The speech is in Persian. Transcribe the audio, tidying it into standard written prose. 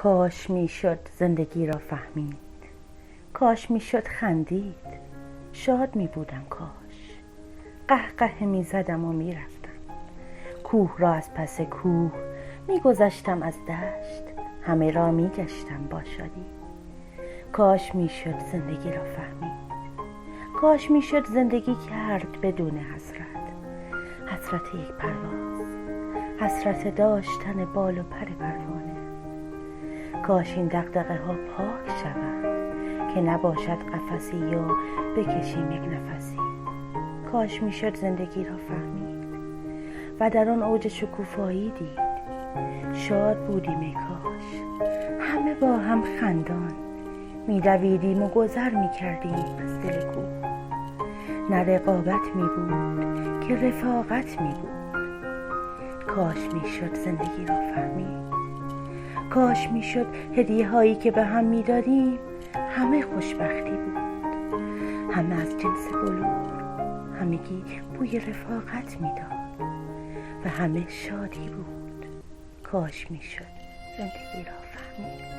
کاش میشد زندگی را فهمید، کاش میشد خندید، شاد می بودم کاش. قهقه می زدم و می رفتم، کوه را از پس کوه می گذشتم، از دشت همه را می گشتم با شادی. کاش میشد زندگی را فهمید، کاش میشد زندگی کرد بدون حسرت، حسرت یک پرواز، حسرت داشتن بال و پر پروانه. کاش این دغدغه ها پاک شوند که نباشد قفسی یا بکشیم یک نفسی. کاش میشد زندگی را فهمید و در آن اوج شکوفایی دید. شاد بودیم ای کاش، همه با هم خندان می‌دویدیم و گذر می‌کردیم از دل کوه. نه رقابت می‌بود که رفاقت می‌بود. کاش میشد زندگی را فهمید، کاش میشد هدیه هایی که به هم میدادیم همه خوشبختی بود، همه از جنس بلور، همگی بوی رفاقت میداد و همه شادی بود. کاش میشد زندگی را فهمید.